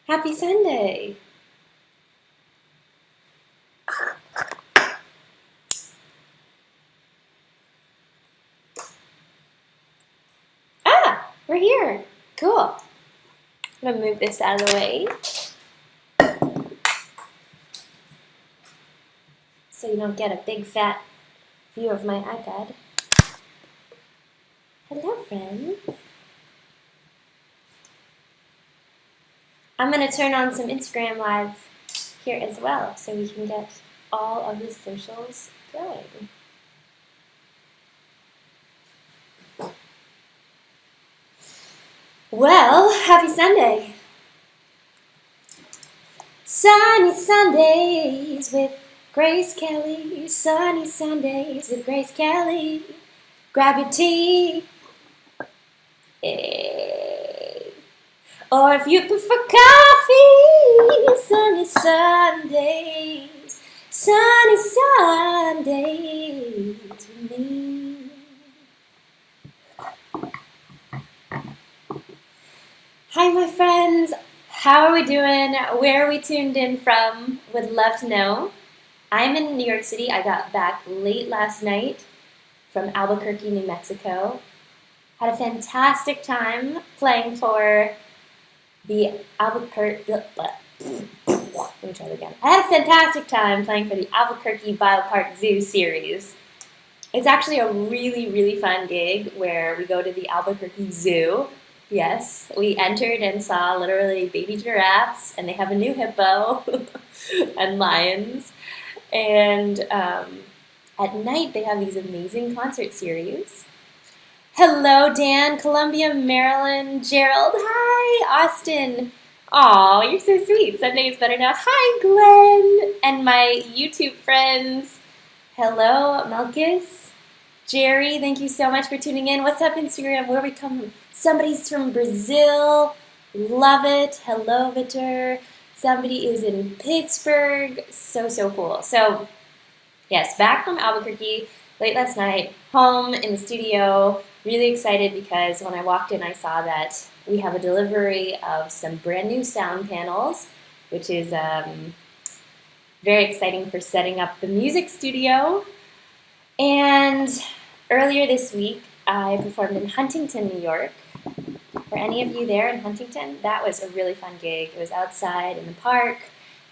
Happy Sunday! Ah, we're here. Cool. I'm gonna move this out of the way so you don't get a big fat view of my iPad. Hello, friends. I'm gonna turn on some Instagram Live here as well so we can get all of the socials going. Well, happy Sunday. Sunny Sundays with Grace Kelly. Sunny Sundays with Grace Kelly. Grab your tea. Hey. Or if you prefer coffee, sunny Sundays. Sunny Sundays with me. Hi, my friends. How are we doing? Where are we tuned in from? Would love to know. I'm in New York City. I got back late last night from Albuquerque, New Mexico. Had a fantastic time playing for the Albuquerque. Let me try that again. I had a fantastic time playing for the Albuquerque Biopark Zoo series. It's actually a really, really fun gig where we go to the Albuquerque Zoo. Yes, we entered and saw literally baby giraffes, and they have a new hippo and lions. And at night, they have these amazing concert series. Hello, Dan, Columbia, Maryland, Gerald. Hi, Austin. Aw, you're so sweet. Sunday is better now. Hi, Glenn, and my YouTube friends. Hello, Malchus. Jerry, thank you so much for tuning in. What's up, Instagram? Where we come from? Somebody's from Brazil. Love it. Hello, Victor. Somebody is in Pittsburgh. So, so cool. So, yes, back from Albuquerque late last night, home in the studio. Really excited because when I walked in, I saw that we have a delivery of some brand new sound panels, which is very exciting for setting up the music studio. And earlier this week, I performed in Huntington, New York. For any of you there in Huntington, that was a really fun gig. It was outside in the park.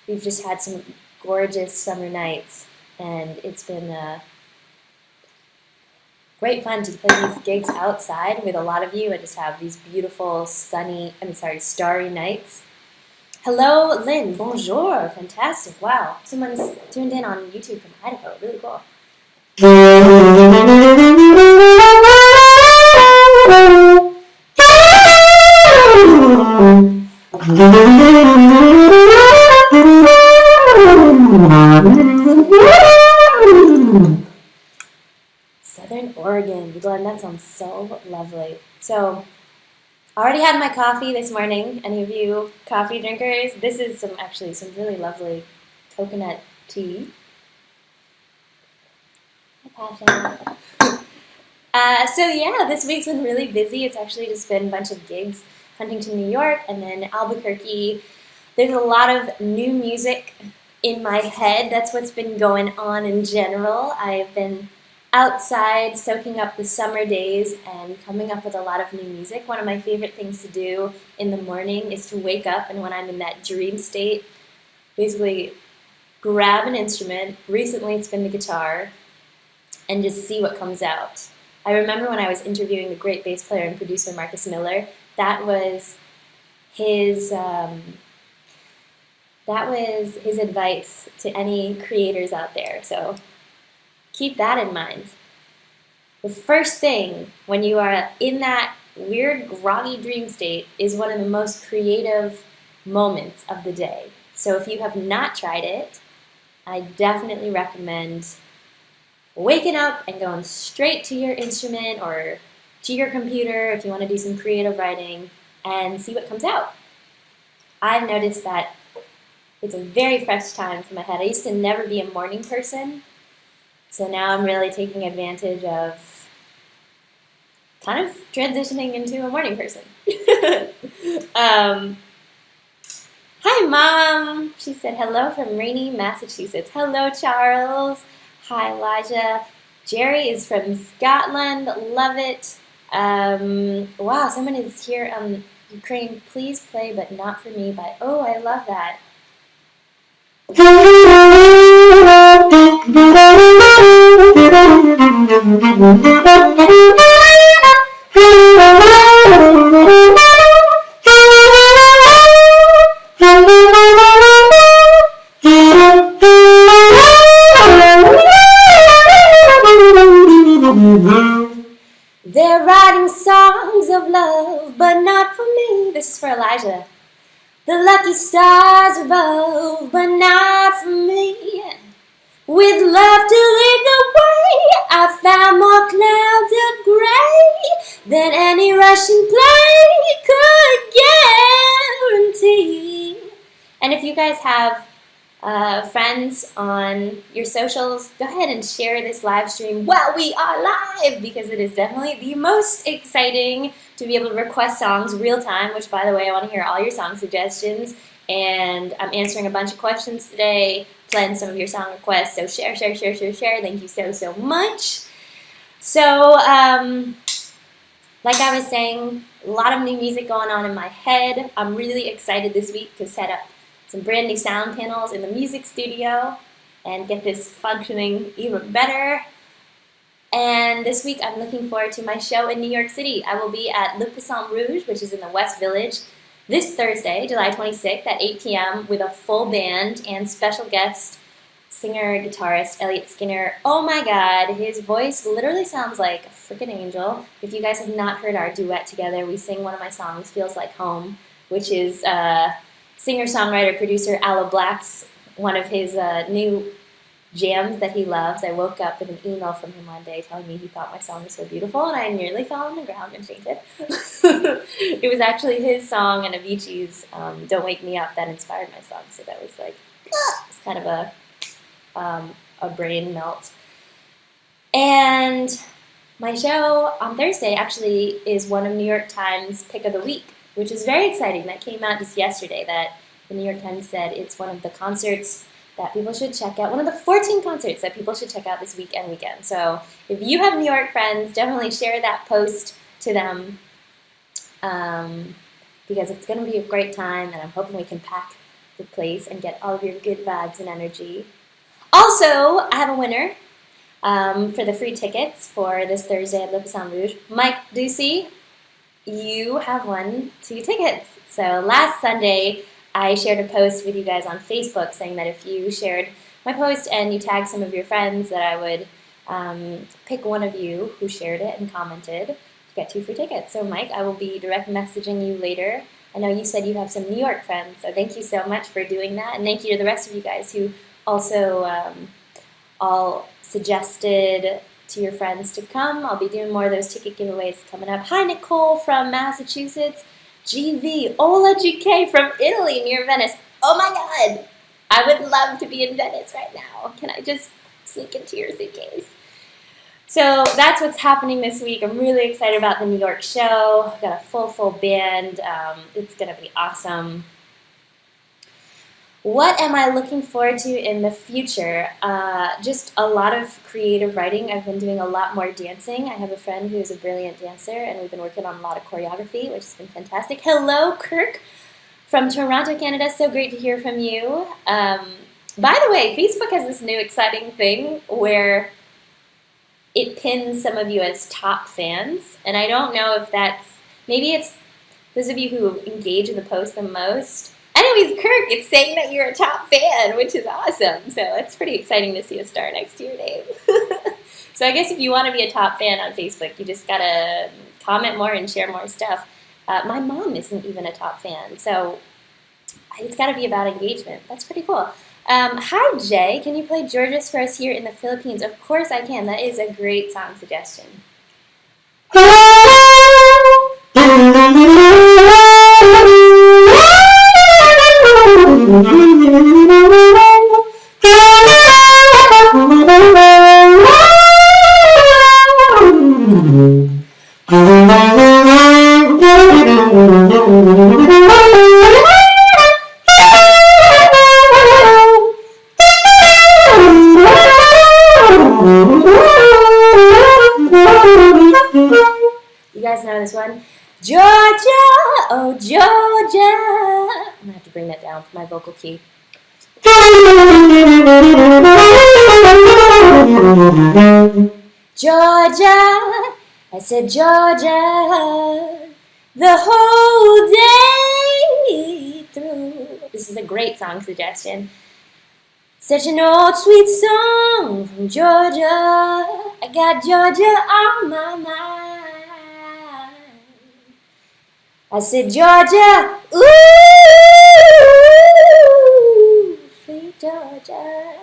We've just had some gorgeous summer nights, and it's been great fun to play these gigs outside with a lot of you and just have these beautiful starry nights. Hello, Lynn. Bonjour. Fantastic. Wow. Someone's tuned in on YouTube from Idaho. Really cool. Southern Oregon. Glenn, that sounds so lovely. So, I already had my coffee this morning. Any of you coffee drinkers? This is some really lovely coconut tea. So yeah, this week's been really busy. It's actually just been a bunch of gigs. Huntington, New York, and then Albuquerque. There's a lot of new music in my head. That's what's been going on in general. I've been outside soaking up the summer days and coming up with a lot of new music. One of my favorite things to do in the morning is to wake up, and when I'm in that dream state, basically grab an instrument. Recently it's been the guitar, and just see what comes out. I remember when I was interviewing the great bass player and producer Marcus Miller, that was his advice to any creators out there. So keep that in mind. The first thing when you are in that weird groggy dream state is one of the most creative moments of the day. So if you have not tried it, I definitely recommend waking up and going straight to your instrument or to your computer if you want to do some creative writing and see what comes out. I've noticed that it's a very fresh time for my head. I used to never be a morning person, so now I'm really taking advantage of kind of transitioning into a morning person. Mom. She said hello from rainy Massachusetts. Hello, Charles. Hi, Elijah. Jerry is from Scotland. Love it. Wow, someone is here on Ukraine. Please play, but not for me. By I love that. They're writing songs of love, but not for me. This is for Elijah. The lucky stars above, but not for me. With love to lead the way, I found more clouds of gray than any Russian play could guarantee. And if you guys have friends on your socials, go ahead and share this live stream while we are live, because it is definitely the most exciting to be able to request songs real time, which, by the way, I want to hear all your song suggestions, and I'm answering a bunch of questions today, playing some of your song requests, so share. Thank you so much. So, like I was saying, a lot of new music going on in my head. I'm really excited this week to set up some brand new sound panels in the music studio and get this functioning even better. And this week I'm looking forward to my show in New York City. I will be at Le Poisson Rouge, which is in the West Village, this Thursday, July 26th at 8 p.m. with a full band and special guest singer-guitarist Elliot Skinner. Oh my god, his voice literally sounds like a freaking angel. If you guys have not heard our duet together, we sing one of my songs, Feels Like Home, which is singer-songwriter, producer Aloe Black's one of his new jams that he loves. I woke up with an email from him one day telling me he thought my song was so beautiful, and I nearly fell on the ground and fainted. It was actually his song and Avicii's Don't Wake Me Up that inspired my song, so that was like, it's kind of a brain melt. And my show on Thursday actually is one of New York Times Pick of the Week, which is very exciting. That came out just yesterday, that the New York Times said it's one of the concerts that people should check out, one of the 14 concerts that people should check out this week and weekend. So if you have New York friends, definitely share that post to them, because it's going to be a great time, and I'm hoping we can pack the place and get all of your good vibes and energy. Also, I have a winner for the free tickets for this Thursday at Le Poisson Rouge. Mike Ducey, you have won 2 tickets. So last Sunday, I shared a post with you guys on Facebook saying that if you shared my post and you tagged some of your friends, that I would pick one of you who shared it and commented to get 2 free tickets. So Mike, I will be direct messaging you later. I know you said you have some New York friends, so thank you so much for doing that. And thank you to the rest of you guys who also all suggested to your friends to come. I'll be doing more of those ticket giveaways coming up. Hi, Nicole from Massachusetts. GV, Ola GK from Italy near Venice. Oh my god! I would love to be in Venice right now. Can I just sneak into your suitcase? So that's what's happening this week. I'm really excited about the New York show. I've got a full band. It's going to be awesome. What am I looking forward to in the future? Just a lot of creative writing. I've been doing a lot more dancing. I have a friend who is a brilliant dancer, and we've been working on a lot of choreography, which has been fantastic. Hello, Kirk from Toronto, Canada. So great to hear from you. By the way, Facebook has this new exciting thing where it pins some of you as top fans, and I don't know if that's, maybe it's those of you who engage in the post the most. Anyways, Kirk, it's saying that you're a top fan, which is awesome. So it's pretty exciting to see a star next to your name. So I guess if you want to be a top fan on Facebook, you just got to comment more and share more stuff. My mom isn't even a top fan, so it's got to be about engagement. That's pretty cool. Hi, Jay. Can you play Georges for us here in the Philippines? Of course I can. That is a great song suggestion. know this one? Georgia, oh Georgia. I'm gonna have to bring that down for my vocal key. Georgia, I said Georgia, the whole day through. This is a great song suggestion. Such an old sweet song from Georgia. I got Georgia on my mind. I said Georgia, ooh, sweet Georgia.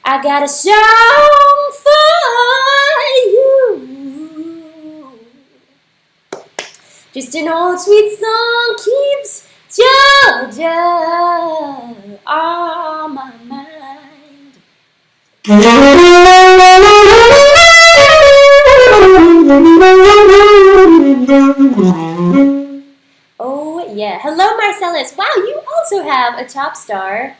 I got a song for you. Just an old sweet song keeps Georgia on my mind. Oh yeah. Hello Marcellus. Wow, you also have a top star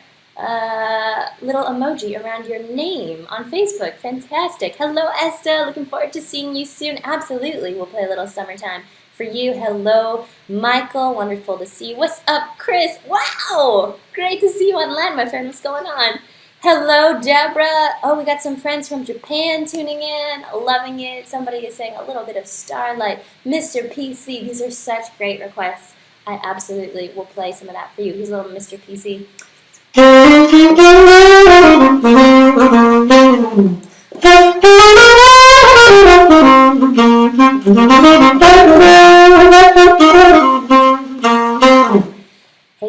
little emoji around your name on Facebook. Fantastic. Hello Esther. Looking forward to seeing you soon. Absolutely. We'll play a little summertime for you. Hello Michael. Wonderful to see you. What's up Chris? Wow. Great to see you online, my friend. What's going on? Hello Deborah. Oh, we got some friends from Japan tuning in. Loving it. Somebody is saying a little bit of Starlight. Mr. PC. These are such great requests. I absolutely will play some of that for you. Here's a little Mr. PC. Hey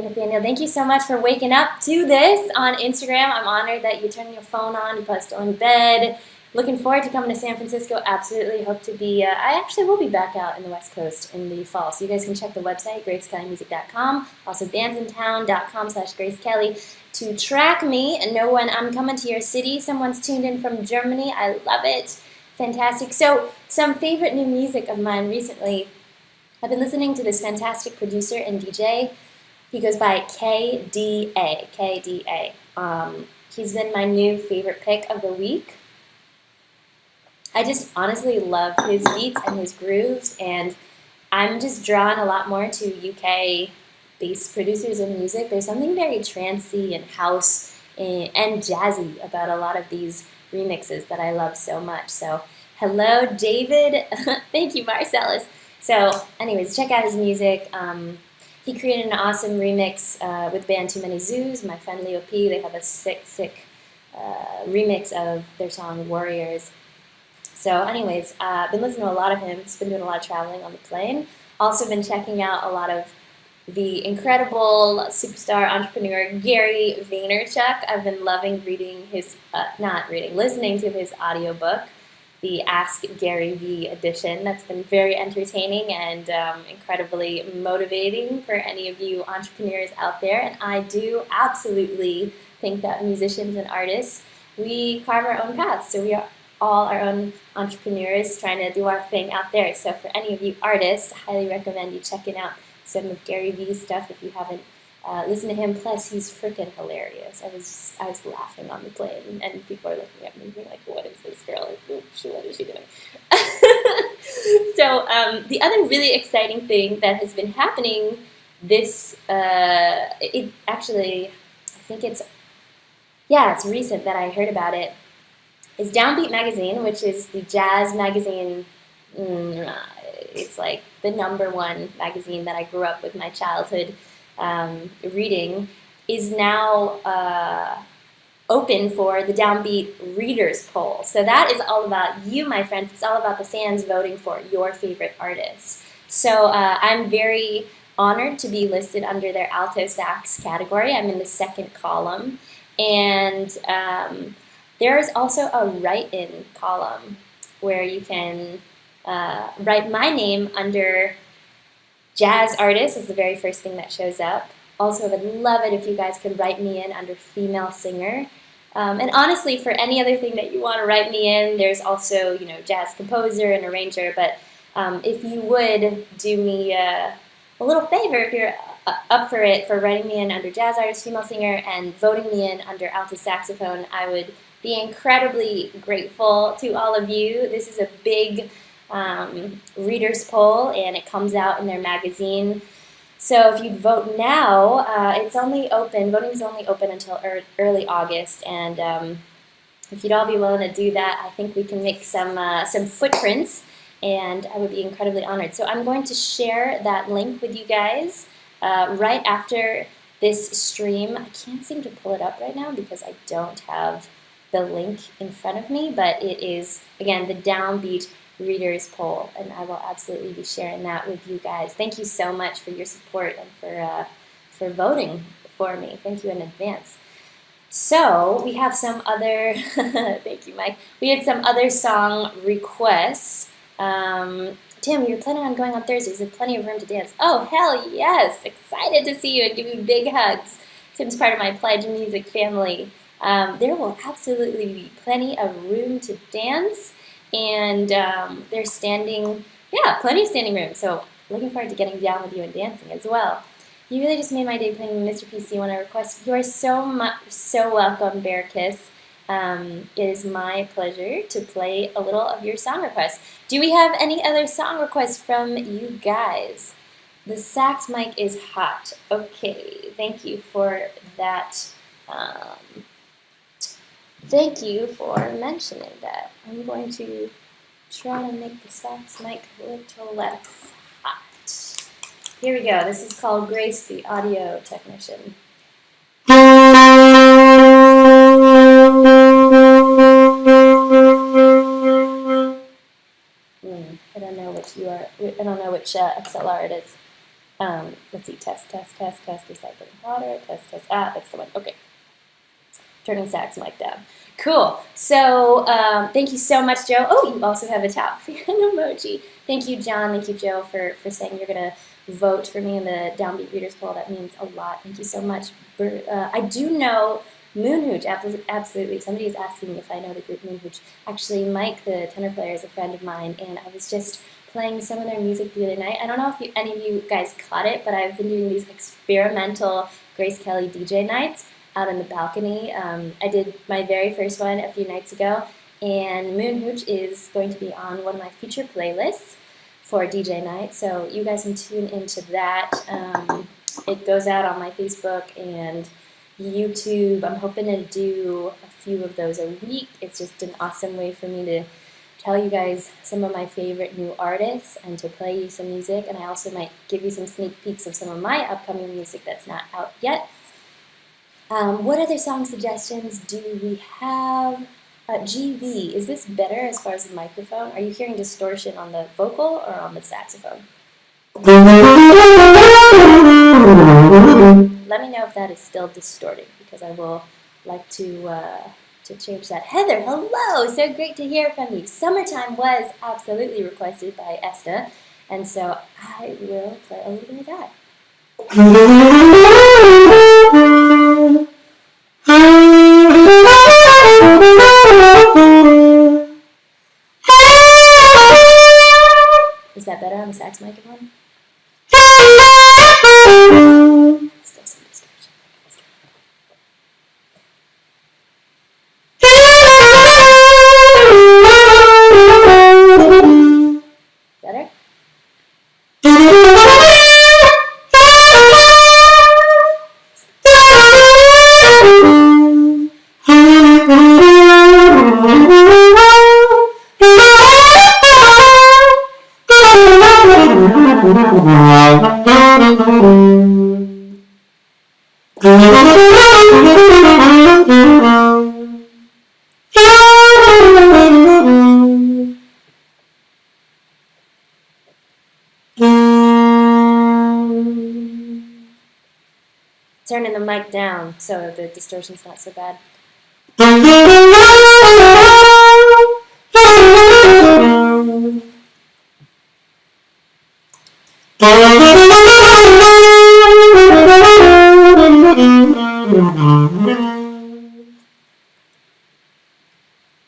Nathaniel, thank you so much for waking up to this on Instagram. I'm honored that you turned your phone on. You're probably still in bed. Looking forward to coming to San Francisco. Absolutely hope to be, I actually will be back out in the West Coast in the fall. So you guys can check the website, gracekellymusic.com. Also bandsintown.com/gracekelly to track me and know when I'm coming to your city. Someone's tuned in from Germany. I love it. Fantastic. So some favorite new music of mine recently. I've been listening to this fantastic producer and DJ. He goes by KDA. KDA. He's been my new favorite pick of the week. I just honestly love his beats and his grooves, and I'm just drawn a lot more to UK-based producers and music. There's something very trancey and house and jazzy about a lot of these remixes that I love so much. So, hello, David. Thank you, Marcellus. So, anyways, check out his music. He created an awesome remix with band Too Many Zoos, my friend Leo P. They have a sick remix of their song Warriors. So anyways, been listening to a lot of him. He's been doing a lot of traveling on the plane. Also been checking out a lot of the incredible superstar entrepreneur Gary Vaynerchuk. I've been loving reading his, listening to his audiobook, the Ask Gary V edition. That's been very entertaining and incredibly motivating for any of you entrepreneurs out there. And I do absolutely think that musicians and artists, we carve our own paths. So we are all our own entrepreneurs trying to do our thing out there. So for any of you artists, I highly recommend you checking out some of Gary V's stuff if you haven't listened to him. Plus, he's freaking hilarious. I was laughing on the plane, and people are looking at me being like, "What is this girl? Like, what is she doing?" So the other really exciting thing that has been happening this, it's recent that I heard about it, is DownBeat magazine, which is the jazz magazine. It's like the #1 magazine that I grew up with my childhood reading, is now open for the DownBeat Readers Poll. So that is all about you, my friends. It's all about the fans voting for your favorite artists. So I'm very honored to be listed under their alto sax category. I'm in the second column. And there is also a write-in column where you can write my name under jazz artist is the very first thing that shows up. Also, I would love it if you guys could write me in under female singer. And honestly, for any other thing that you want to write me in, there's also, jazz composer and arranger. But if you would do me a little favor, if you're up for it, for writing me in under jazz artist, female singer, and voting me in under alto saxophone, I would be incredibly grateful to all of you. This is a big readers poll, and it comes out in their magazine. So if you'd vote now, it's only open. Voting's only open until early August, and if you'd all be willing to do that, I think we can make some footprints, and I would be incredibly honored. So I'm going to share that link with you guys right after this stream. I can't seem to pull it up right now because I don't have the link in front of me, but it is, again, the DownBeat readers poll, and I will absolutely be sharing that with you guys. Thank you so much for your support and for voting for me. Thank you in advance. So we have some other, thank you, Mike. We had some other song requests. Tim, you're planning on going on Thursdays. There's plenty of room to dance. Oh, hell yes! Excited to see you and give you big hugs. Tim's part of my Pledge Music family. There will absolutely be plenty of room to dance, and there's standing, yeah, plenty of standing room. So looking forward to getting down with you and dancing as well. You really just made my day playing Mr. PC when I request. You are so welcome, Bear Kiss. It is my pleasure to play a little of your song requests. Do we have any other song requests from you guys? The sax mic is hot. Okay, thank you for that. Thank you for mentioning that. I'm going to try to make the sax mic a little less hot. Here we go. This is called Grace, the audio technician. I don't know which I don't know which XLR it is. Let's see. Test. Is that getting hotter? Test. Ah, that's the one. Okay. Turning sax mic down. Cool. So thank you so much, Joe. Oh, you also have a top fan emoji. Thank you, John. Thank you, Joe, for saying you're going to vote for me in the DownBeat Readers poll. That means a lot. Thank you so much. I do know Moonhooch, absolutely. Somebody is asking if I know the group Moonhooch. Actually, Mike, the tenor player, is a friend of mine, and I was just playing some of their music the other night. I don't know if any of you guys caught it, but I've been doing these experimental Grace Kelly DJ nights out on the balcony. I did my very first one a few nights ago, and Moonhooch is going to be on one of my feature playlists for DJ night, so you guys can tune into that. It goes out on my Facebook and YouTube. I'm hoping to do a few of those a week. It's just an awesome way for me to tell you guys some of my favorite new artists and to play you some music, and I also might give you some sneak peeks of some of my upcoming music that's not out yet. What other song suggestions do we have? GV, is this better as far as the microphone? Are you hearing distortion on the vocal or on the saxophone? Let me know if that is still distorting, because I will like to change that. Heather, hello! So great to hear from you. Summertime was absolutely requested by Esta, and so I will play a little bit of that. Is that better on the sax microphone? Still some distortion. Better? Turning the mic down so the distortion's not so bad.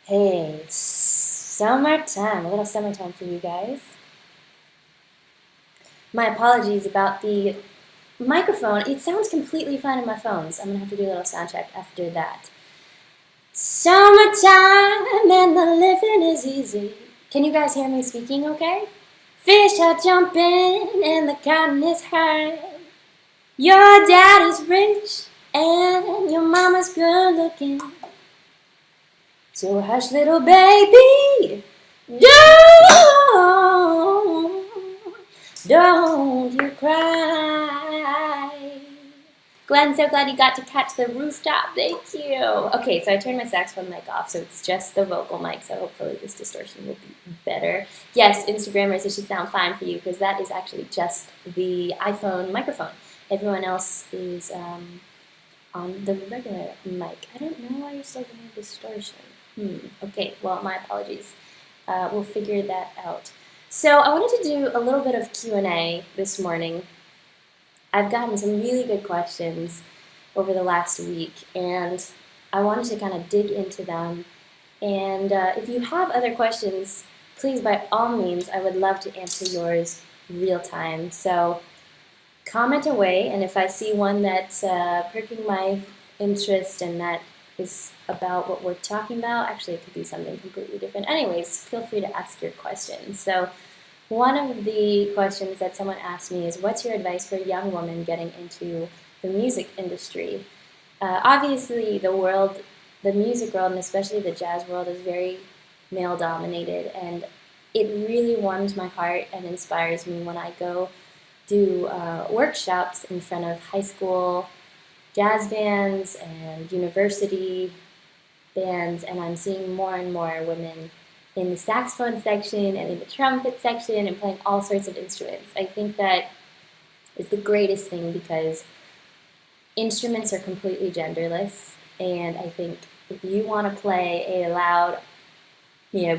Hey, it's summertime, a little summertime for you guys. My apologies about the microphone. It sounds completely fine on my phones. I'm going to have to do a little sound check after that. Summertime and the living is easy. Can you guys hear me speaking okay? Fish are jumping and the cotton is high. Your daddy's rich and your mama's good looking. So hush, little baby, don't you cry. Glenn, so glad you got to catch the rooftop. Thank you. Okay, so I turned my saxophone mic off, so it's just the vocal mic, so hopefully this distortion will be better. Yes, Instagrammers, it should sound fine for you, because that is actually just the iPhone microphone. Everyone else is on the regular mic. I don't know why you're still getting distortion. Okay, well, my apologies. We'll figure that out. So I wanted to do a little bit of Q&A this morning. I've gotten some really good questions over the last week, and I wanted to kind of dig into them. And if you have other questions, please, by all means, I would love to answer yours real time. So comment away, and if I see one that's perking my interest and that is about what we're talking about, actually it could be something completely different. Anyways, feel free to ask your questions. So one of the questions that someone asked me is, what's your advice for a young woman getting into the music industry? Obviously, the music world, and especially the jazz world, is very male-dominated, and it really warms my heart and inspires me when I go do workshops in front of high school jazz bands and university bands, and I'm seeing more and more women in the saxophone section and in the trumpet section and playing all sorts of instruments. I think that is the greatest thing, because instruments are completely genderless, and I think if you want to play a loud,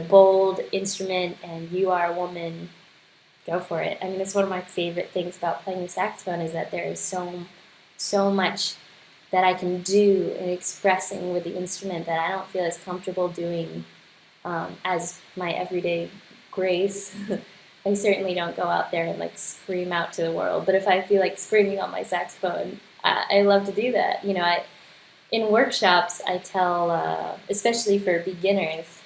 bold instrument and you are a woman, go for it. I mean, it's one of my favorite things about playing the saxophone, is that there is so much that I can do in expressing with the instrument that I don't feel as comfortable doing as my everyday grace. I certainly don't go out there and scream out to the world, but if I feel like screaming on my saxophone, I love to do that. In workshops, I tell, especially for beginners,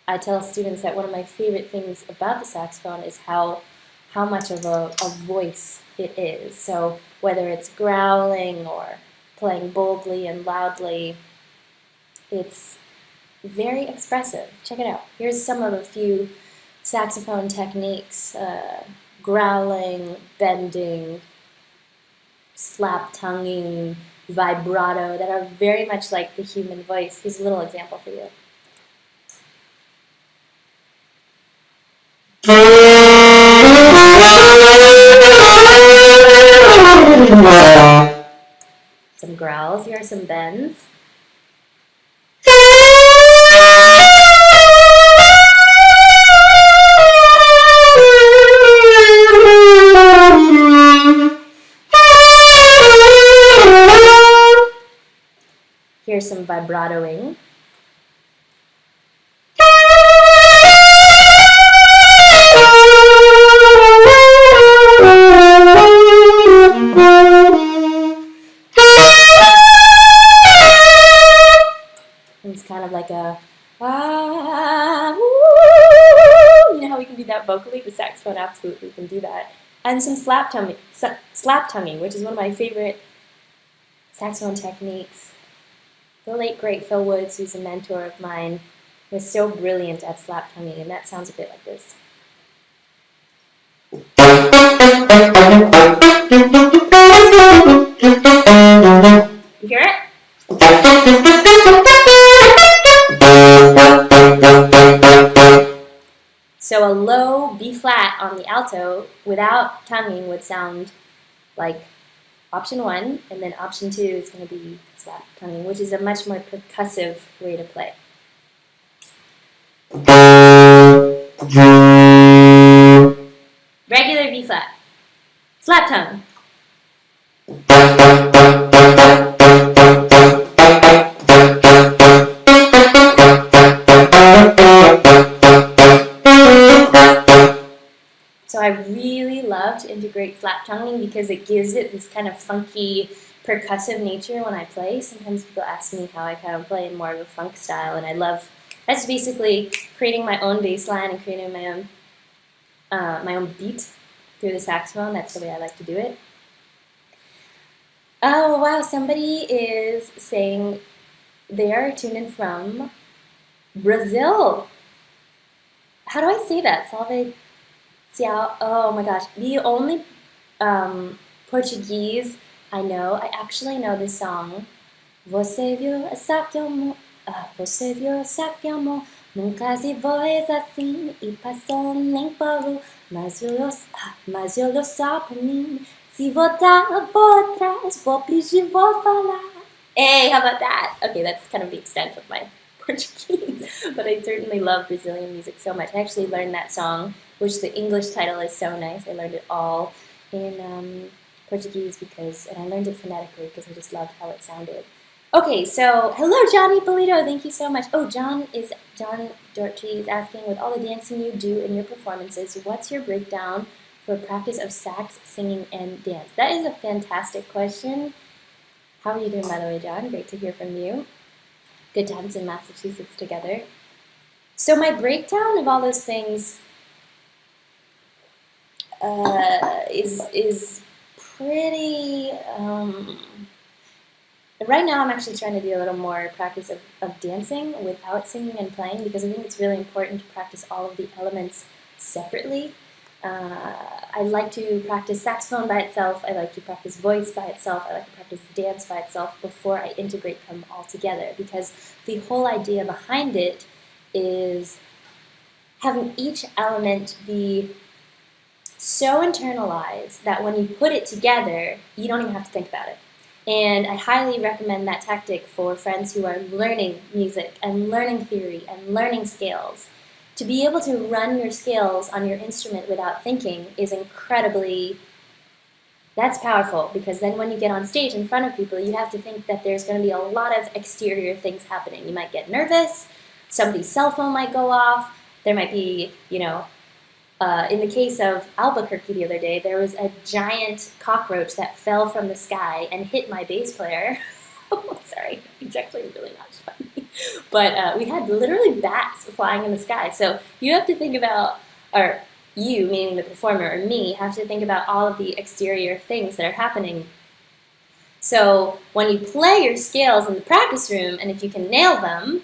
I tell students that one of my favorite things about the saxophone is how much of a voice it is. So whether it's growling or playing boldly and loudly, it's very expressive. Check it out. Here's some of a few saxophone techniques: growling, bending, slap tonguing, vibrato, that are very much like the human voice. Here's a little example for you. Some growls. Here are some bends. Here's some vibratoing. It's kind of like a you know how we can do that vocally? The saxophone absolutely can do that. And some slap tonguing, which is one of my favorite saxophone techniques. The late great Phil Woods, who's a mentor of mine, was so brilliant at slap tonguing, and that sounds a bit like this. You hear it? So a low B flat on the alto without tonguing would sound like option 1, and then option 2 is going to be slap tonguing, which is a much more percussive way to play. Regular B flat. Slap tongue. So I really love to integrate slap tonguing because it gives it this kind of funky, percussive nature when I play. Sometimes people ask me how I kind of play in more of a funk style, and I love That's basically creating my own bass line and creating my own beat through the saxophone. That's the way I like to do it. Oh, wow, somebody is saying they are tuned in from Brazil. How do I say that? Salve Ciao. Oh my gosh. The only Portuguese I know, I actually know this song. Você viu essa que amor, você viu essa que amor, nunca se voz assim e passou nem parou, mas olhou só pra mim. Se voltar por trás, vou pedir, vou falar. Hey, how about that? Okay, that's kind of the extent of my Portuguese, but I certainly love Brazilian music so much. I actually learned that song, which the English title is so nice. I learned it all in Portuguese and I learned it phonetically because I just loved how it sounded. Okay, so hello Johnny Polito, thank you so much. Oh, John Dorothy is asking, with all the dancing you do in your performances, what's your breakdown for practice of sax, singing, and dance? That is a fantastic question. How are you doing, by the way, John? Great to hear from you. Good times in Massachusetts together. So my breakdown of all those things is pretty... Right now I'm actually trying to do a little more practice of dancing without singing and playing, because I think it's really important to practice all of the elements separately. I like to practice saxophone by itself, I like to practice voice by itself, I like to practice dance by itself before I integrate them all together, because the whole idea behind it is having each element be so internalized that when you put it together, you don't even have to think about it. And I highly recommend that tactic for friends who are learning music and learning theory and learning scales. To be able to run your scales on your instrument without thinking is that's powerful, because then when you get on stage in front of people, you have to think that there's going to be a lot of exterior things happening. You might get nervous, somebody's cell phone might go off, there might be, in the case of Albuquerque the other day, there was a giant cockroach that fell from the sky and hit my bass player. Sorry, it's actually really not funny. But we had literally bats flying in the sky. So you have to think about, or you, meaning the performer, or me, have to think about all of the exterior things that are happening. So when you play your scales in the practice room, and if you can nail them,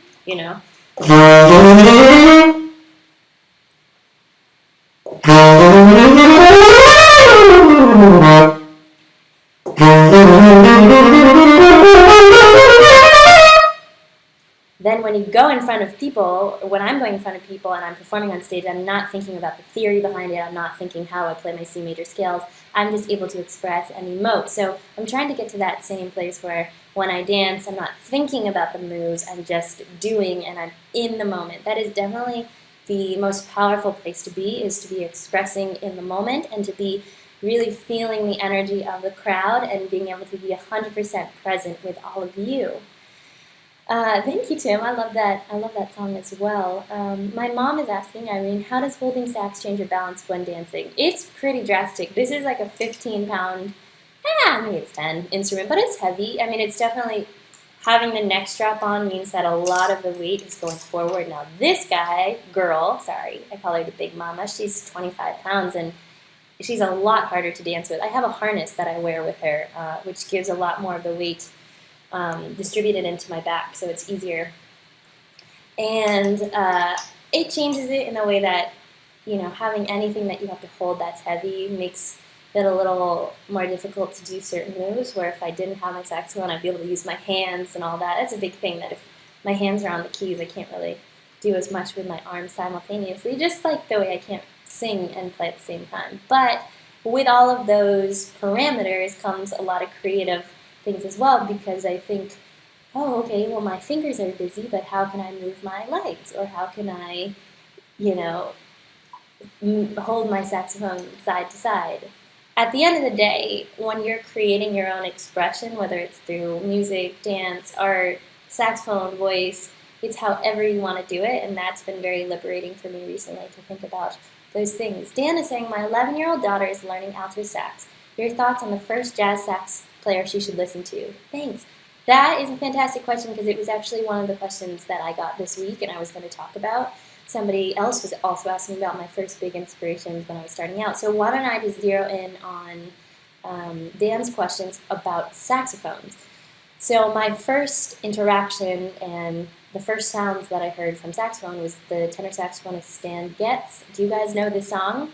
then when you go in front of people, or when I'm going in front of people and I'm performing on stage, I'm not thinking about the theory behind it, I'm not thinking how I play my C major scales, I'm just able to express and emote. So I'm trying to get to that same place where when I dance, I'm not thinking about the moves, I'm just doing and I'm in the moment. That is definitely the most powerful place to be, is to be expressing in the moment and to be really feeling the energy of the crowd and being able to be 100% present with all of you. Thank you, Tim. I love that song as well. My mom is asking, Irene, how does holding sax change your balance when dancing? It's pretty drastic. This is like a 15-pound, maybe it's 10 instrument, but it's heavy. I mean, it's definitely, having the neck strap on means that a lot of the weight is going forward. Now, this girl, sorry, I call her the big mama, she's 25 pounds, and she's a lot harder to dance with. I have a harness that I wear with her, which gives a lot more of the weight distributed into my back, so it's easier. And it changes it in a way that, having anything that you have to hold that's heavy makes it a little more difficult to do certain moves, where if I didn't have my saxophone, I'd be able to use my hands and all that. That's a big thing, that if my hands are on the keys, I can't really do as much with my arms simultaneously, just like the way I can't sing and play at the same time. But with all of those parameters comes a lot of creative things as well, because I think, oh, okay, well, my fingers are busy, but how can I move my legs? Or how can I, hold my saxophone side to side? At the end of the day, when you're creating your own expression, whether it's through music, dance, art, saxophone, voice, it's however you want to do it, and that's been very liberating for me recently to think about those things. Dan is saying, my 11-year-old daughter is learning alto sax. Your thoughts on the first jazz sax player she should listen to? Thanks. That is a fantastic question because it was actually one of the questions that I got this week and I was going to talk about. Somebody else was also asking about my first big inspirations when I was starting out. So why don't I just zero in on Dan's questions about saxophones. So my first interaction and the first sounds that I heard from saxophone was the tenor saxophonist Stan Getz. Do you guys know this song?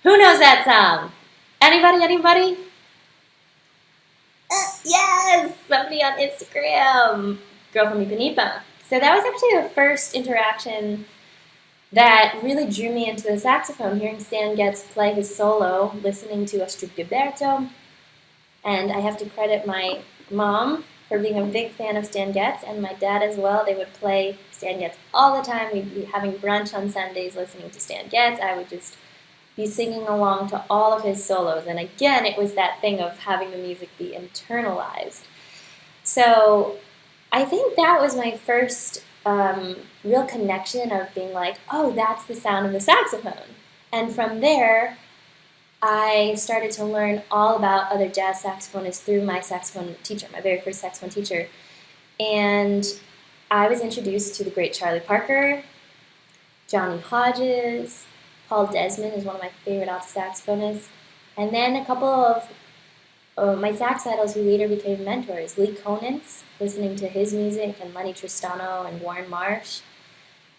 Who knows that song? Anybody? Anybody? Yes! Somebody on Instagram. Girl from Ipanema. So that was actually the first interaction that really drew me into the saxophone, hearing Stan Getz play his solo, listening to Baritone. And I have to credit my mom for being a big fan of Stan Getz, and my dad as well. They would play Stan Getz all the time. We'd be having brunch on Sundays listening to Stan Getz. I would just be singing along to all of his solos. And again, it was that thing of having the music be internalized. So I think that was my first real connection of being like, oh, that's the sound of the saxophone. And from there, I started to learn all about other jazz saxophonists through my saxophone teacher, my very first saxophone teacher. And I was introduced to the great Charlie Parker, Johnny Hodges, Paul Desmond is one of my favorite alto saxophonists, and then a couple of my sax idols who later became mentors, Lee Konitz, listening to his music, and Lenny Tristano and Warren Marsh,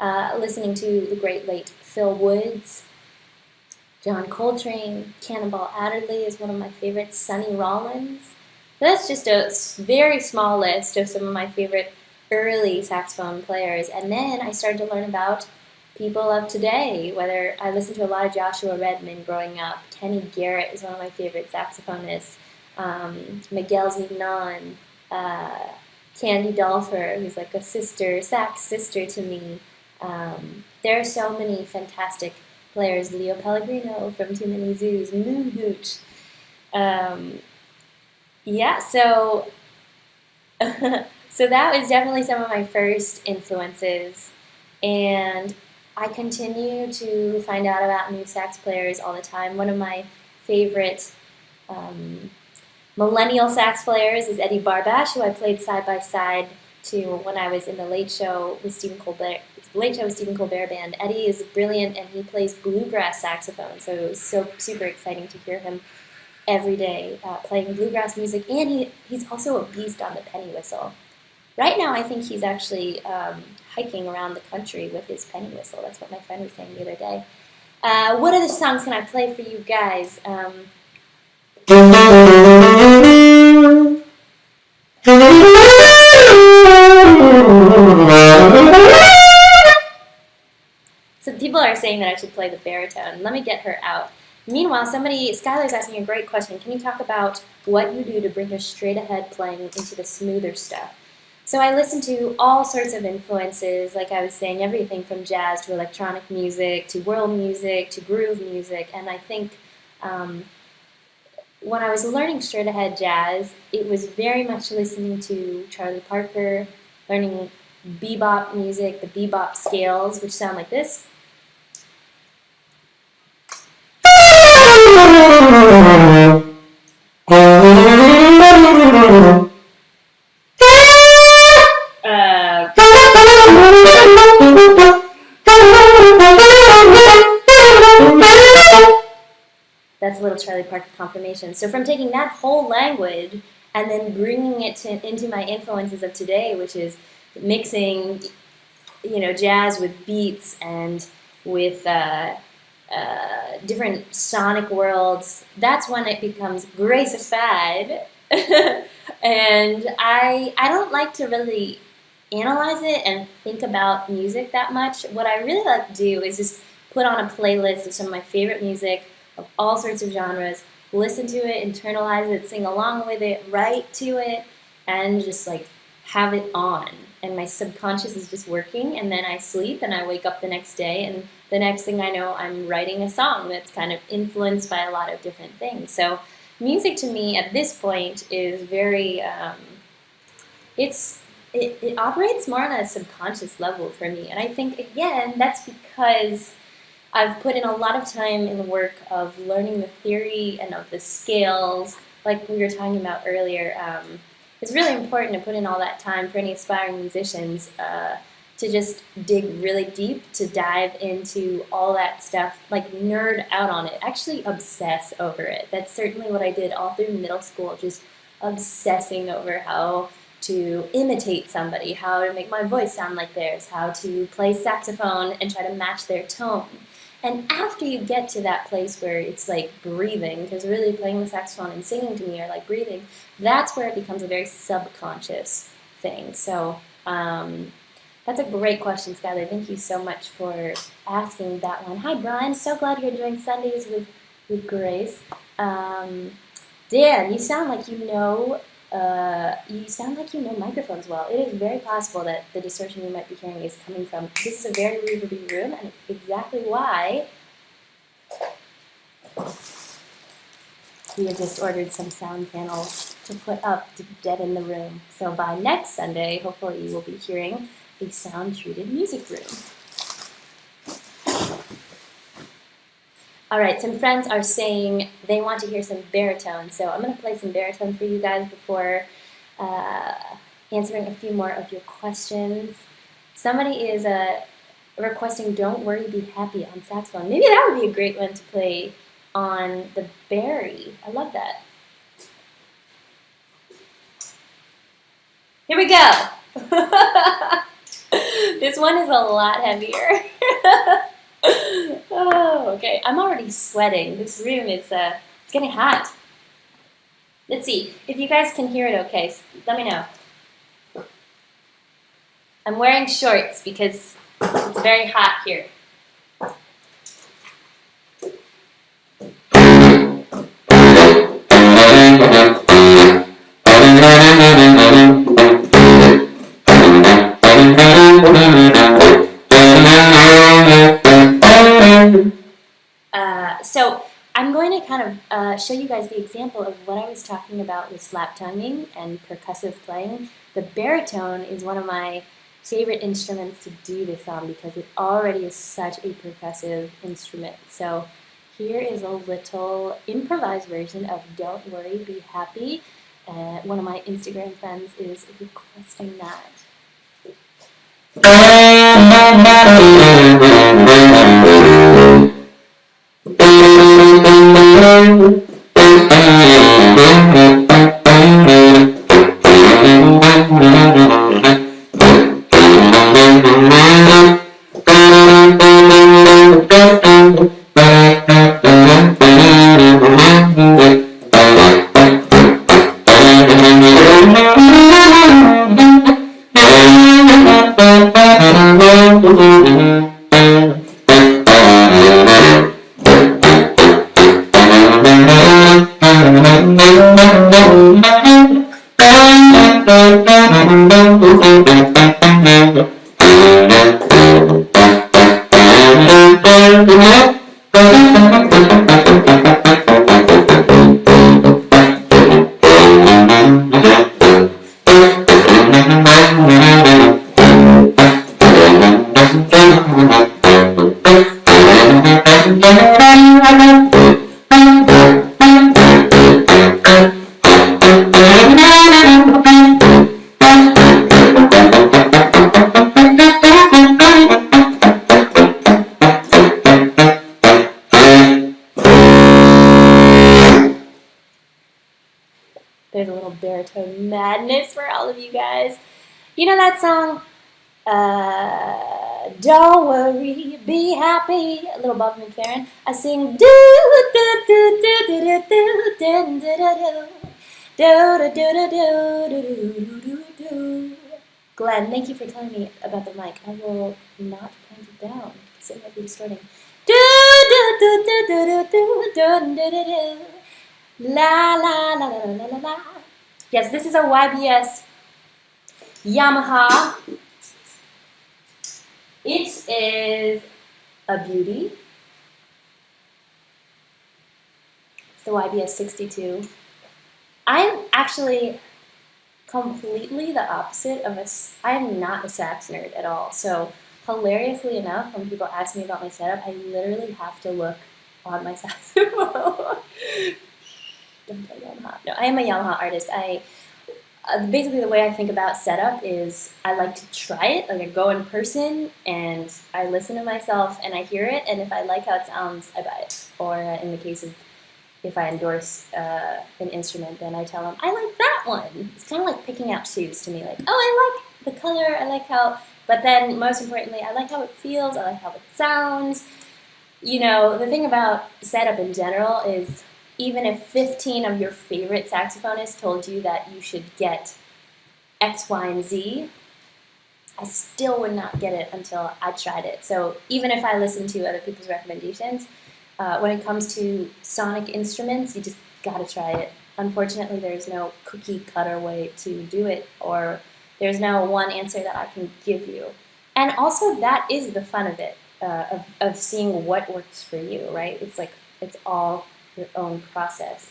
listening to the great late Phil Woods, John Coltrane, Cannonball Adderley is one of my favorites, Sonny Rollins. That's just a very small list of some of my favorite early saxophone players, and then I started to learn about people of today, whether I listened to a lot of Joshua Redman growing up. Kenny Garrett is one of my favorite saxophonists. Miguel Zignon, Candy Dolfer, who's like a sax sister to me. There are so many fantastic players. Leo Pellegrino from Too Many Zoos, Moon Hooch. So so that was definitely some of my first influences, and I continue to find out about new sax players all the time. One of my favorite millennial sax players is Eddie Barbash, who I played side by side to when I was in the Late Show with Stephen Colbert. Band. Eddie is brilliant, and he plays bluegrass saxophone, so it was so super exciting to hear him every day playing bluegrass music, and he's also a beast on the penny whistle. Right now, I think he's actually hiking around the country with his penny whistle. That's what my friend was saying the other day. What other songs can I play for you guys? So people are saying that I should play the baritone. Let me get her out. Meanwhile, Skylar's asking a great question. Can you talk about what you do to bring your straight-ahead playing into the smoother stuff? So I listen to all sorts of influences, like I was saying, everything from jazz to electronic music, to world music, to groove music, and I think when I was learning straight-ahead jazz, it was very much listening to Charlie Parker, learning bebop music, the bebop scales, which sound like this. That's a little Charlie Parker confirmation. So from taking that whole language and then bringing it into my influences of today, which is mixing, jazz with beats and with different sonic worlds, that's when it becomes gracified. And I don't like to really analyze it and think about music that much. What I really like to do is just put on a playlist of some of my favorite music of all sorts of genres, listen to it, internalize it, sing along with it, write to it, and just like have it on. and my subconscious is just working, and then I sleep and I wake up the next day, and the next thing I know, I'm writing a song that's kind of influenced by a lot of different things. So music to me at this point is very, it operates more on a subconscious level for me. And I think, again, that's because I've put in a lot of time in the work of learning the theory and of the scales, like we were talking about earlier. It's really important to put in all that time for any aspiring musicians to just dig really deep, to dive into all that stuff, like nerd out on it, actually obsess over it. That's certainly what I did all through middle school, just obsessing over how to imitate somebody, how to make my voice sound like theirs, how to play saxophone and try to match their tone. And after you get to that place where it's like breathing, because really playing the saxophone and singing to me are like breathing, that's where it becomes a very subconscious thing. So that's a great question, Skylar. Thank you so much for asking that one. Hi, Brian. So glad you're doing Sundays with Grace. Dan, you sound like you know microphones well. It is very possible that the distortion you might be hearing is coming from. This is a very reverby room, and it's exactly why we have just ordered some sound panels to put up to deaden the room. So by next Sunday, hopefully you will be hearing a sound-treated music room. All right, some friends are saying they want to hear some baritone, so I'm going to play some baritone for you guys before answering a few more of your questions. Somebody is requesting Don't Worry, Be Happy on saxophone. Maybe that would be a great one to play on the Bari. I love that. Here we go. This one is a lot heavier. Oh, okay. I'm already sweating. This room is it's getting hot. Let's see if you guys can hear it. Okay, so let me know. I'm wearing shorts because it's very hot here. So I'm going to kind of show you guys the example of what I was talking about with slap tonguing and percussive playing. The baritone is one of my favorite instruments to do this on because it already is such a percussive instrument. So here is a little improvised version of Don't Worry, Be Happy. One of my Instagram friends is requesting that. There's a little baritone madness for all of you guys. You know that song, Don't Worry, Be Happy, a little Bob McFerrin. I sing do do do do do do do do do do do do do do. Glenn, thank you for telling me about the mic. I will not point it down because it might be distorting. Do do do do do do do do do do. La la la la la la la. Yes, this is a YBS Yamaha. It is a beauty. It's the YBS 62. I'm actually completely the opposite of I am not a sax nerd at all. So hilariously enough, when people ask me about my setup, I literally have to look on my saxophone. Don't play Yamaha. No, I am a Yamaha artist. Basically the way I think about setup is I like to try it. Like I go in person and I listen to myself and I hear it, and if I like how it sounds, I buy it. Or in the case of if I endorse an instrument, then I tell them, I like that one. It's kind of like picking out shoes to me. Like, oh, I like the color, I like how, but then most importantly, I like how it feels, I like how it sounds. You know, the thing about setup in general is even if 15 of your favorite saxophonists told you that you should get X, Y, and Z, I still would not get it until I tried it. So even if I listen to other people's recommendations, when it comes to sonic instruments, you just gotta try it. Unfortunately, there's no cookie cutter way to do it, or there's no one answer that I can give you. And also, that is the fun of it, of seeing what works for you, right? It's like, it's all your own process.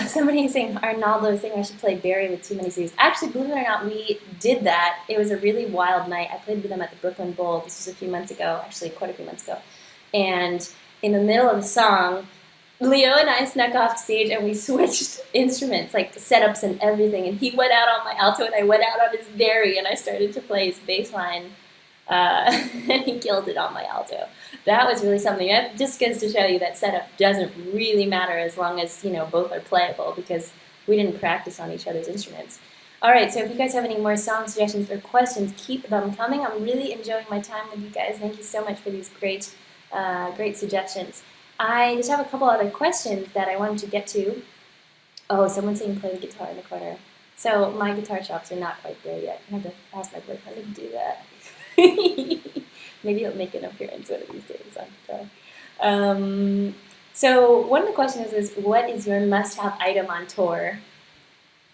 Somebody is saying, Arnaldo is saying I should play Barry with Too Many C's. Actually, believe it or not, we did that. It was a really wild night. I played with them at the Brooklyn Bowl. This was a few months ago, actually quite a few months ago. And in the middle of the song, Leo and I snuck off stage and we switched instruments, like setups and everything. And he went out on my alto and I went out on his Barry and I started to play his bass line. And he killed it on my alto. That was really something. That just goes to show you that setup doesn't really matter as long as, you know, both are playable, because we didn't practice on each other's instruments. All right, so if you guys have any more song suggestions or questions, keep them coming. I'm really enjoying my time with you guys. Thank you so much for these great suggestions. I just have a couple other questions that I wanted to get to. Oh, someone's saying play the guitar in the corner. So my guitar chops are not quite there yet. I have to ask my boyfriend to do that. Maybe he'll make an appearance one of these days on guitar. So one of the questions is, what is your must-have item on tour?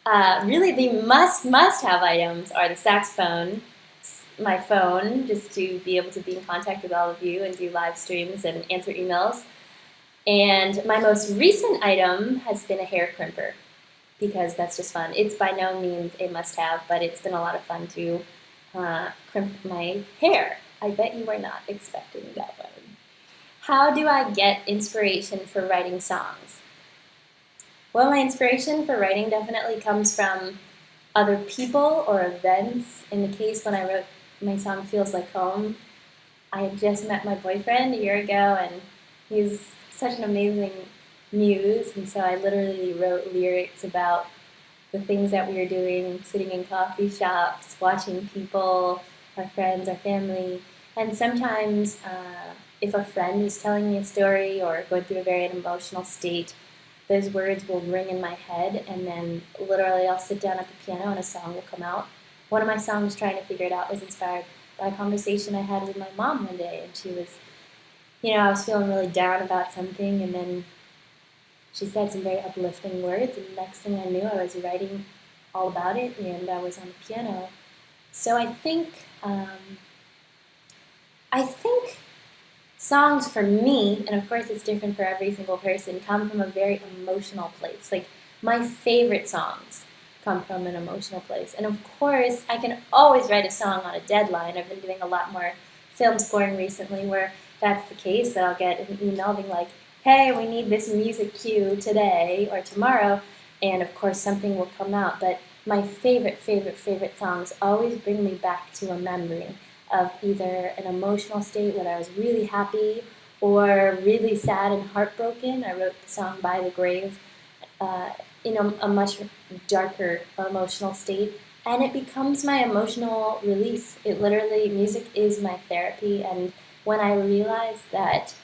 Really, the must-have items are the saxophone, my phone, just to be able to be in contact with all of you and do live streams and answer emails. And my most recent item has been a hair crimper, because that's just fun. It's by no means a must-have, but it's been a lot of fun to crimp my hair. I bet you were not expecting that one. How do I get inspiration for writing songs? Well, my inspiration for writing definitely comes from other people or events. In the case when I wrote my song Feels Like Home, I had just met my boyfriend a year ago, and he's such an amazing muse, and so I literally wrote lyrics about the things that we were doing, sitting in coffee shops, watching people, our friends, our family. And sometimes if a friend is telling me a story or going through a very emotional state, those words will ring in my head, and then literally I'll sit down at the piano and a song will come out. One of my songs, Trying to Figure It Out, was inspired by a conversation I had with my mom one day, and she was, I was feeling really down about something, and then she said some very uplifting words, and the next thing I knew, I was writing all about it, and I was on the piano. So I think songs for me, and of course it's different for every single person, come from a very emotional place. Like, my favorite songs come from an emotional place. And of course, I can always write a song on a deadline. I've been doing a lot more film scoring recently where that's the case, that I'll get an email being like, hey, we need this music cue today or tomorrow, and of course something will come out. But my favorite songs always bring me back to a memory of either an emotional state when I was really happy or really sad and heartbroken. I wrote the song By the Grave in a much darker emotional state, and it becomes my emotional release. It literally, music is my therapy, and when I realized that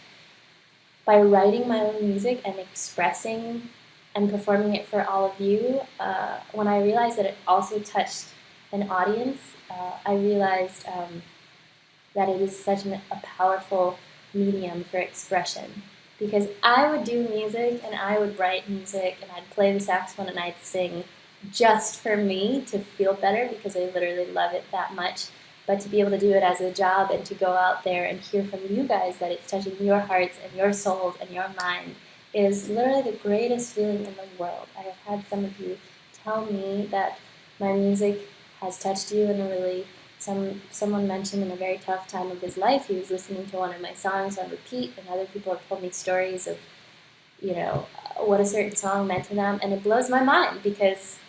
by writing my own music and expressing and performing it for all of you, when I realized that it also touched an audience, I realized that it is such a powerful medium for expression. Because I would do music and I would write music and I'd play the saxophone and I'd sing just for me to feel better because I literally love it that much. But to be able to do it as a job and to go out there and hear from you guys that it's touching your hearts and your souls and your mind is literally the greatest feeling in the world. I have had some of you tell me that my music has touched you in a really, someone mentioned in a very tough time of his life, he was listening to one of my songs on repeat, and other people have told me stories of, what a certain song meant to them, and it blows my mind because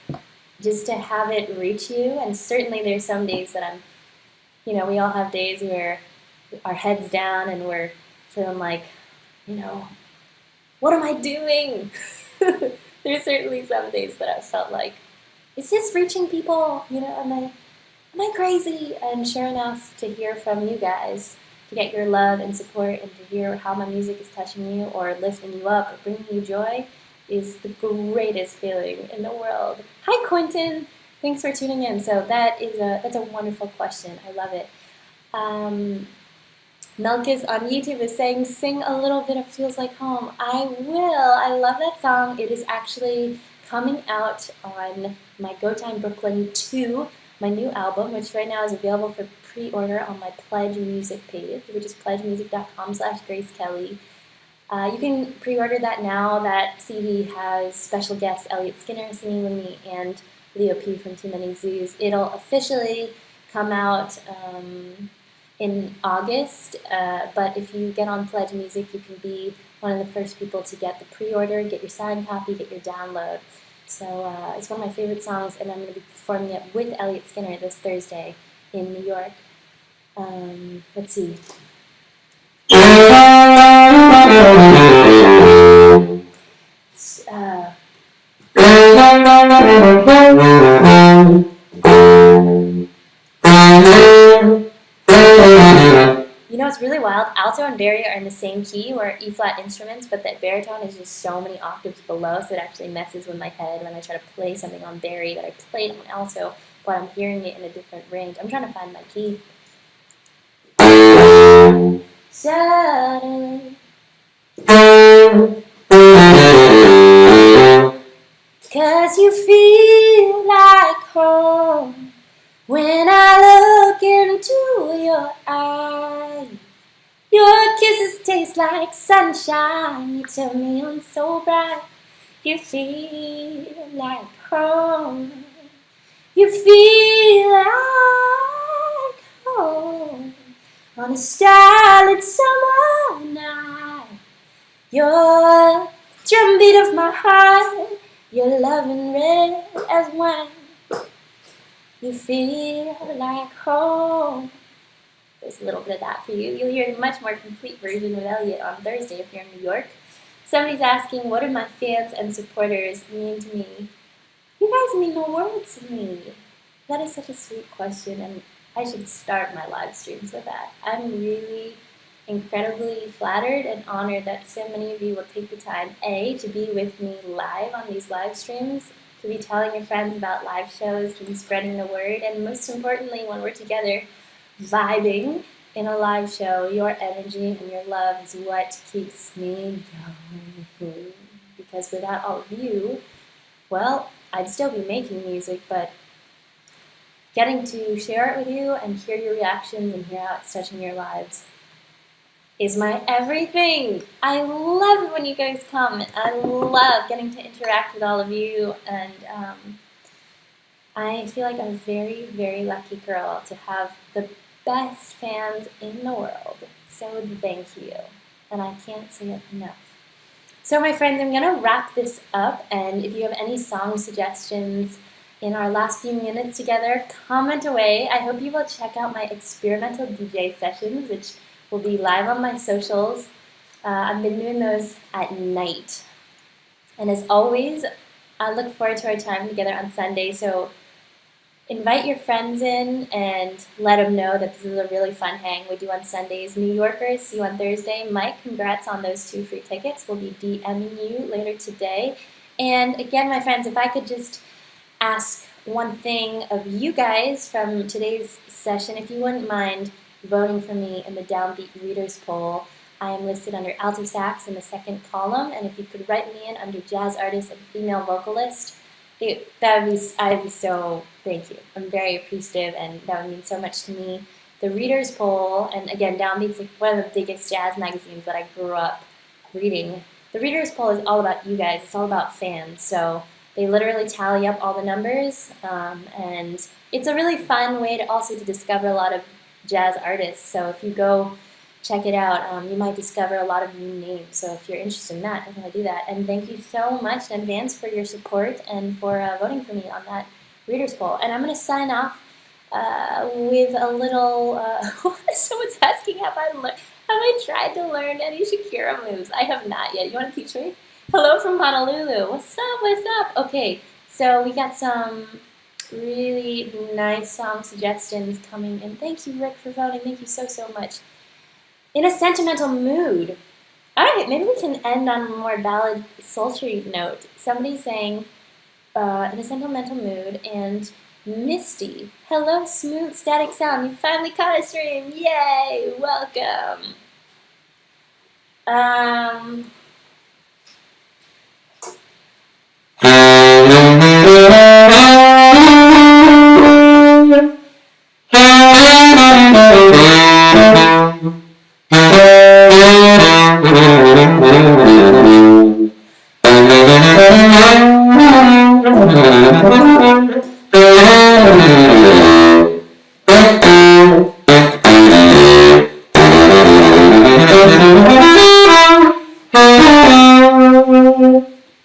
just to have it reach you, and certainly there's some days that we all have days where our head's down and we're feeling like, what am I doing? There's certainly some days that I've felt like, is this reaching people? Am I crazy? And sure enough, to hear from you guys, to get your love and support and to hear how my music is touching you or lifting you up or bringing you joy is the greatest feeling in the world. Hi, Quentin. Thanks for tuning in. So that's a wonderful question. I love it. Melkis on YouTube is saying, sing a little bit of Feels Like Home. I will. I love that song. It is actually coming out on my Go Time Brooklyn 2, my new album, which right now is available for pre-order on my Pledge Music page, which is pledgemusic.com/GraceKelly. You can pre-order that now. That CD has special guests Elliot Skinner singing with me and Leo P from Too Many Zoos. It'll officially come out in August, but if you get on Pledge Music, you can be one of the first people to get the pre-order, get your signed copy, get your download. So it's one of my favorite songs, and I'm going to be performing it with Elliot Skinner this Thursday in New York. Let's see. It's really wild. Alto and Bari are in the same key, where E-flat instruments, but that baritone is just so many octaves below, so it actually messes with my head when I try to play something on Bari that I played on alto, but I'm hearing it in a different range. I'm trying to find my key. Suddenly, 'cause you feel like home when I look into your eyes. Your kisses taste like sunshine. You tell me I'm so bright. You feel like home. You feel like home on a starlit summer night. You're the drumbeat of my heart. You're loving red as wine. You feel like home. There's a little bit of that for you. You'll hear a much more complete version with Elliot on Thursday if you're in New York. Somebody's asking, what do my fans and supporters mean to me? You guys mean the world to me. That is such a sweet question, and I should start my live streams with that. I'm really incredibly flattered and honored that so many of you will take the time, A, to be with me live on these live streams, to be telling your friends about live shows, to be spreading the word, and most importantly, when we're together, vibing in a live show, your energy and your love is what keeps me going. Because without all of you, well, I'd still be making music, but getting to share it with you and hear your reactions and hear how it's touching your lives is my everything. I love it when you guys come. I love getting to interact with all of you, and I feel like I'm a very, very lucky girl to have the best fans in the world. So thank you. And I can't say it enough. So my friends, I'm going to wrap this up. And if you have any song suggestions in our last few minutes together, comment away. I hope you will check out my experimental DJ sessions, which will be live on my socials. I've been doing those at night. And as always, I look forward to our time together on Sunday. So invite your friends in and let them know that this is a really fun hang we do on Sundays. New Yorkers, see you on Thursday. Mike, congrats on those 2 free tickets. We'll be DMing you later today. And again, my friends, if I could just ask one thing of you guys from today's session, if you wouldn't mind voting for me in the DownBeat Readers Poll. I am listed under alto sax in the second column, and if you could write me in under jazz artist and female vocalist, I'd be so, thank you. I'm very appreciative, and that would mean so much to me. The Reader's Poll, and again, DownBeat's like one of the biggest jazz magazines that I grew up reading. The Reader's Poll is all about you guys. It's all about fans. So they literally tally up all the numbers, and it's a really fun way to also to discover a lot of jazz artists. So if you go check it out, you might discover a lot of new names. So if you're interested in that, definitely do that. And thank you so much in advance for your support and for voting for me on that Reader's Poll. And I'm going to sign off with a little, someone's asking, have I tried to learn any Shakira moves? I have not yet. You want to teach me? Hello from Honolulu. What's up? What's up? Okay, so we got some really nice song suggestions coming in. Thank you, Rick, for voting. Thank you so, so much. In a sentimental mood. All right, maybe we can end on a more ballad, sultry note. Somebody's saying, in a sentimental mood, and Misty. Hello, smooth static sound. You finally caught a stream. Yay! Welcome.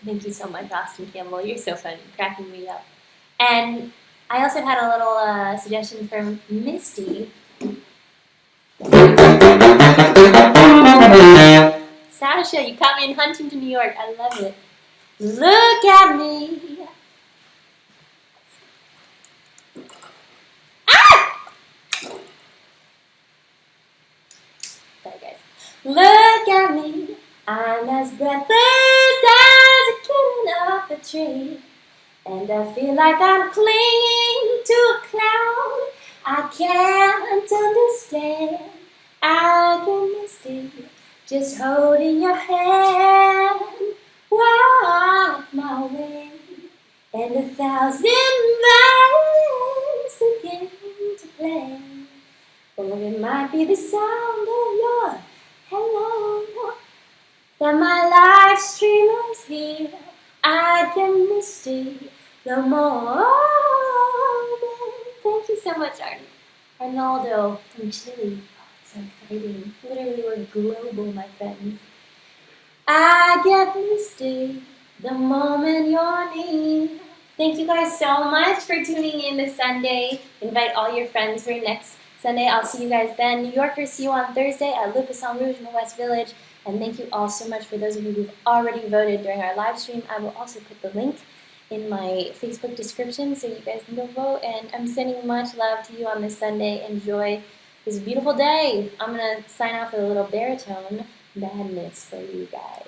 Thank you so much, Austin Campbell. You're so funny, cracking me up. And I also had a little suggestion from Misty. Sasha, you caught me in Huntington, New York. I love it. Look at me. Ah! Sorry, guys. Look at me. I'm as breathless as a kitten up a tree. And I feel like I'm clinging to a cloud. I can't understand. I can misty, just holding your hand while my way. And 1,000 violins begin to play. Or it might be the sound of your hello that my live streamers hear. I get misty the more. Thank you so much, Arnaldo from Chile. Oh, it's so exciting. Literally, we're global, my friends. I get misty the moment you're near. Thank you guys so much for tuning in this Sunday. Invite all your friends for next Sunday. I'll see you guys then. New Yorkers, see you on Thursday at Le Poisson Rouge in the West Village. And thank you all so much for those of you who've already voted during our live stream. I will also put the link in my Facebook description so you guys can go vote. And I'm sending much love to you on this Sunday. Enjoy this beautiful day. I'm going to sign off with a little baritone madness for you guys.